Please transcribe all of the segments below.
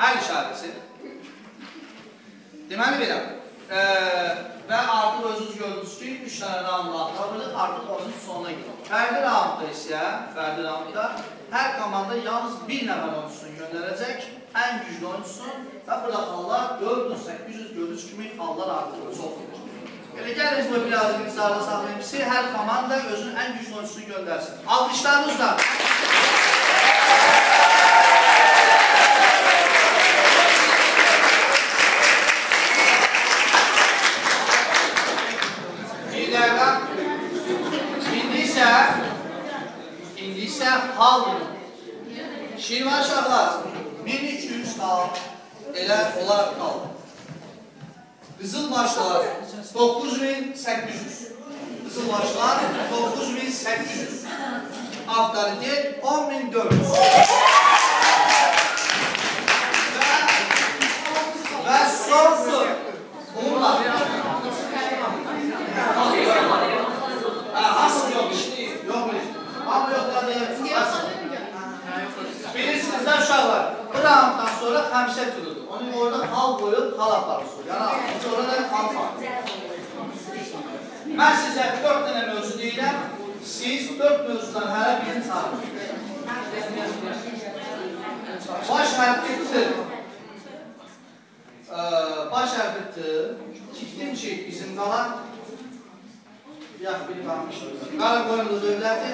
Əl işarəsi. Deməli belə. Və artıq özünüz gördünüz ki, 3 dənə round atılır, artıq oyunun sonuna gidiyor. Fərdi roundda hər komanda yalnız bir nəfər oyuncusunu göndərəcək, ən güclü oyuncusu və burada xallar 400-800 gördüyünüz kimi xallar artıq çox gedir. Elə gəliniz bu birazcık intizarda saxlayın ki, hər komanda özünün ən güclü oyuncusunu göndərsin. Alqışlarınızla. İndi isə xalqın Şirvan şahlar 1200 xalq elə olaraq qaldı. Qızılbaşlar 9800. Qızılbaşlar 9800. Avtoritet 10400. Və sonsu bunlar. Asıl yok işte. Yok mu? Ama yoklar değil. Bilirsiniz de uşaqlar. Bu rounddan sonra xəmsə tutuldu. Onun orada xal qoyub, xal aparırsın. Yəni, sonra da xal var. Mən sizə 4 dənə mövzu deyirəm. Siz 4 mövzudan hələ birini çağırırsınız. Baş hərfi T. Baş hərfi T. Tikdim ki, bizim qalan bir qalmışdır. Qaraqoyunlu dövləti.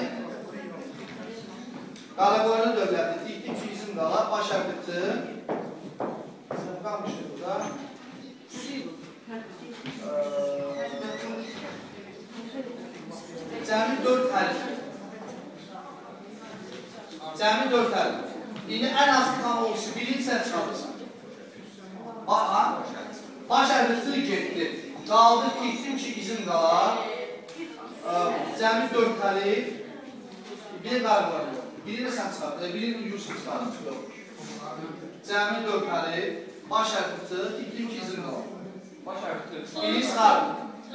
Qaraqoyunlu dövləti. Tikdim ki, bizim qala. Baş hərfi T. Qalmışdır burada. Cəmi 4 hərf. Cəmi 4 hərf. İndi ən az tam olsun, birini sən çıxarırsan. Baş hərfi T getdi. Qaldı tikdim ki, bizim qala. Cəmi 4 hərf. Bir qaraqoyunlu. Birini sən çıxarır. Birini Yusuf çıxarır. Cəmi 4 hərf. Baş hərfi T. Tikdim ki, bizim qala. Baş hərfi T. Birini çıxarır.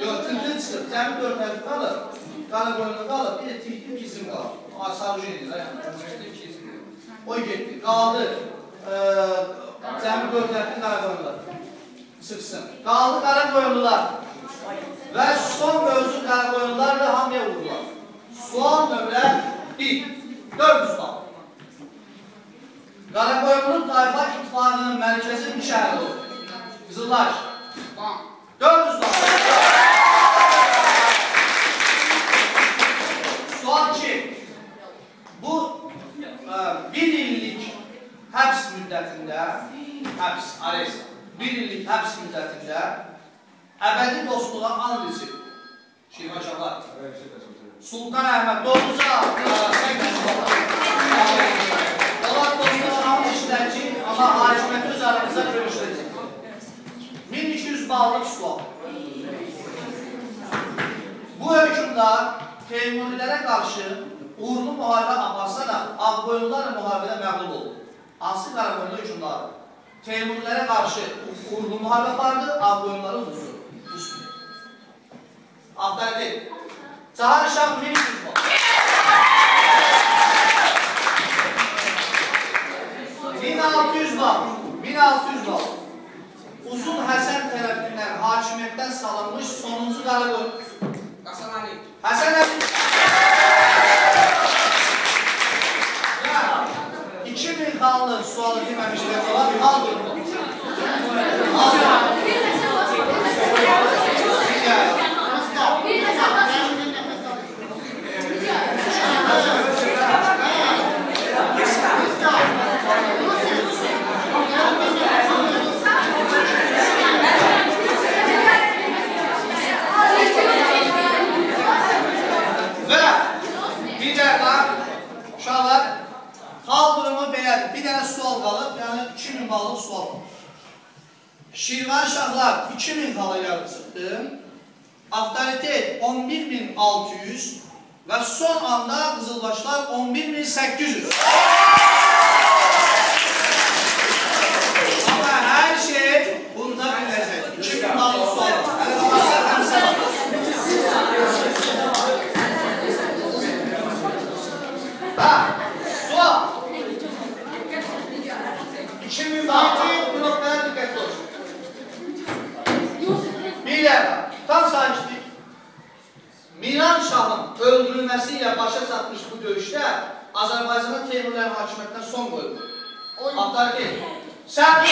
Yox, tırtın çıxır. Cəmi 4 hərf qalır. Qaraqoyunlu qalır. Bir də tikdim ki, bizim qala. Sarıcı edir. O getdi. Qaldı. Cəmi 4 hərfin qaraqoyunlular. Çıxsın. Qaldı qaraqoyunlular. Və son mövzu qaraqoyunlularla hamıya vurdular. Sual nömrə 1. 400 bal. Qaraqoyunlu tayfa ittifaqının mərkəzi bir şəhər olur. Qızılbaş. 400 bal. Sual 2. Bu 1 illik həbs müddətində, bir illik həbs müddətində əbədi dostluğa and içib. Şirvan şahlar. Sultan Əhməd 9-a 800 bal. Onlar dostluğa and içdilər ki, amma hakimiyyəti öz aramızda görüşdürəcək. 1200 ballıq sual. Bu hökümdar Teymurilərə qarşı uğurlu müharibə aparsa da Ağqoyunlularla müharibədə məğlub oldu. Hansı Qaraqoyunlu hökümdarı? Teymurilərə qarşı uğurlu müharibə apardı, Ağqoyunluları uduzdu. Avtoritet. Cahar Şah 1200 bal. 1600 bal. 1600 bal. Uzun Həsən tərəfindən hakimiyyətdən salınmış sonuncu Qaraqoyunlu. Həsən Əli. Həsən Əli. 2000 xallı sualı deməmişlər var. Al buyurun. Xal durumu belədir. Bir dənə sual qalıb, yəni 2000 ballıq sual. Şirvan şahlar 2000 xalı yarı çıxdı. Avtoritet 11600 və son anda Qızılbaşlar 11800. Amma hər şey bunda biləcək. 2000 ballıq sual. Hələ baxarsa həmsə var. Sual. Sanki bu noktada diqqətli olsun. Bir dəqiqə, tam sakitlik. Miran Şahın öldürülməsi ilə başa çatmış bu döyüşdə Azərbaycana Teymurlərin hakimiyyətinə son qoyulur. Avtoritet. Sən